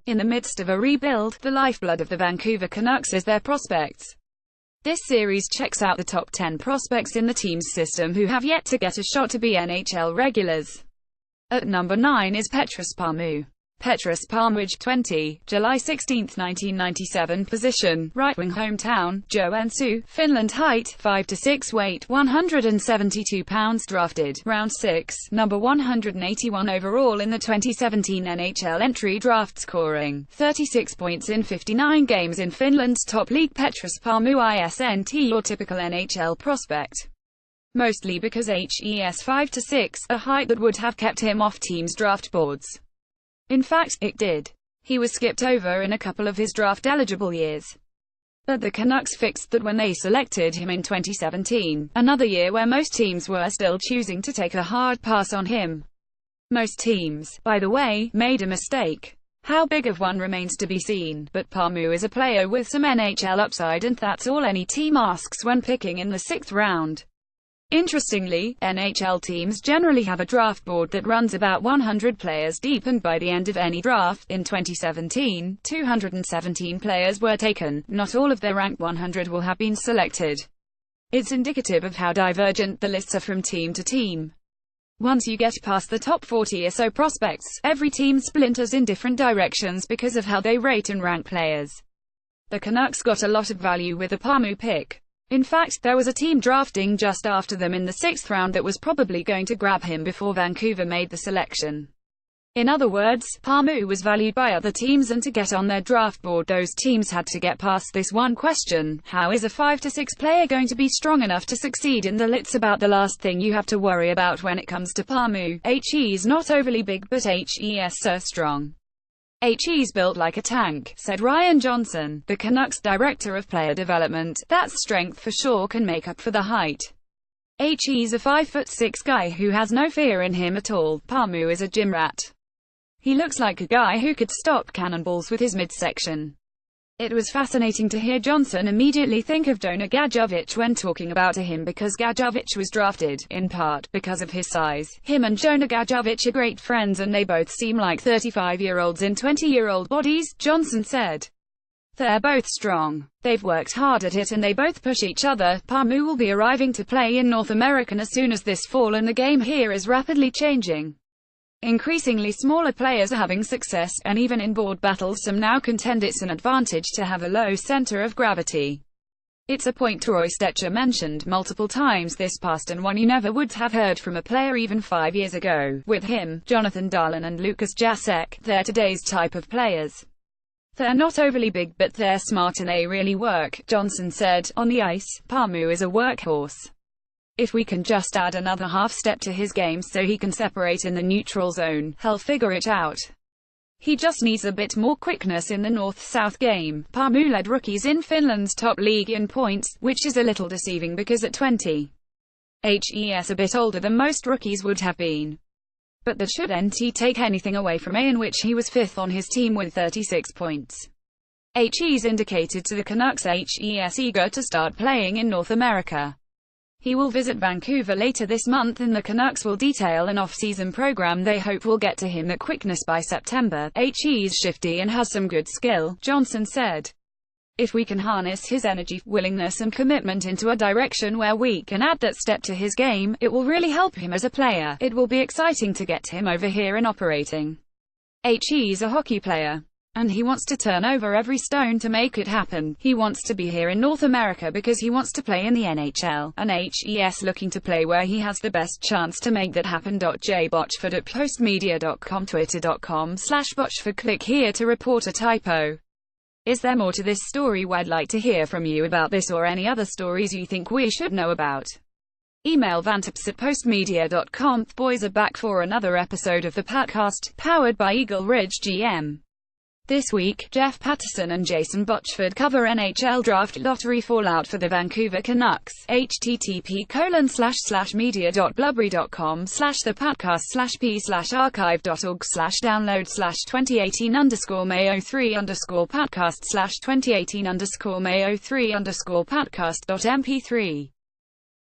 In the midst of a rebuild, the lifeblood of the Vancouver Canucks is their prospects. This series checks out the top 10 prospects in the team's system who have yet to get a shot to be NHL regulars. At number 9 is Petrus Palmu. Petrus Palmu, age 20, July 16, 1997. Position: right wing. Hometown: Joensuu, Finland. Height: 5'6", weight 172 pounds. Drafted round 6, number 181 overall in the 2017 NHL entry draft, scoring 36 points in 59 games in Finland's top league. Petrus Palmu isn't your typical NHL prospect, mostly because he's 5'6", a height that would have kept him off teams' draft boards. In fact, it did. He was skipped over in a couple of his draft-eligible years. But the Canucks fixed that when they selected him in 2017, another year where most teams were still choosing to take a hard pass on him. Most teams, by the way, made a mistake. How big of one remains to be seen, but Palmu is a player with some NHL upside, and that's all any team asks when picking in the 6th round. Interestingly, NHL teams generally have a draft board that runs about 100 players deep, and by the end of any draft, in 2017, 217 players were taken. Not all of the ranked 100 will have been selected. It's indicative of how divergent the lists are from team to team. Once you get past the top 40 or so prospects, every team splinters in different directions because of how they rate and rank players. The Canucks got a lot of value with the Palmu pick. In fact, there was a team drafting just after them in the 6th round that was probably going to grab him before Vancouver made the selection. In other words, Palmu was valued by other teams, and to get on their draft board, those teams had to get past this one question: how is a 5'6" player going to be strong enough to succeed in the It's about the last thing you have to worry about when it comes to Palmu. He's not overly big, but he's so strong. He's built like a tank, said Ryan Johnson, the Canucks director of player development. That strength for sure can make up for the height. He's a 5'6" guy who has no fear in him at all. Palmu is a gym rat. He looks like a guy who could stop cannonballs with his midsection. It was fascinating to hear Johnson immediately think of Jonah Gadjovich when talking about him, because Gadjovich was drafted, in part, because of his size. Him and Jonah Gadjovich are great friends, and they both seem like 35-year-olds in 20-year-old bodies, Johnson said. They're both strong. They've worked hard at it and they both push each other. Palmu will be arriving to play in North America as soon as this fall, and the game here is rapidly changing. Increasingly smaller players are having success, and even in board battles some now contend it's an advantage to have a low center of gravity. It's a point Troy Stecher mentioned multiple times this past, and one you never would have heard from a player even 5 years ago. With him, Jonathan Dahlen and Lukas Jasek, they're today's type of players. They're not overly big, but they're smart and they really work, Johnson said. On the ice, Palmu is a workhorse. If we can just add another half step to his game so he can separate in the neutral zone, he'll figure it out. He just needs a bit more quickness in the north-south game. Palmu led rookies in Finland's top league in points, which is a little deceiving because at 20, he's a bit older than most rookies would have been. But that shouldn't take anything away from in which he was 5th on his team with 36 points. He's indicated to the Canucks he's eager to start playing in North America. He will visit Vancouver later this month, and the Canucks will detail an off-season program they hope will get to him that quickness by September. He's shifty and has some good skill, Johnson said. If we can harness his energy, willingness and commitment into a direction where we can add that step to his game, it will really help him as a player. It will be exciting to get him over here and operating. He's a hockey player, and he wants to turn over every stone to make it happen. He wants to be here in North America because he wants to play in the NHL, and he's looking to play where he has the best chance to make that happen. J. Botchford at postmedia.com, twitter.com/Botchford. Click here to report a typo. Is there more to this story? I'd like to hear from you about this or any other stories you think we should know about. Email vantips@postmedia.com. The boys are back for another episode of the podcast, powered by Eagle Ridge GM. This week, Jeff Patterson and Jason Botchford cover NHL draft lottery fallout for the Vancouver Canucks. http://media.blubbery.com/thepodcast/p/archive.org/download/2018_May03_podcast/2018_May03_podcast.mp3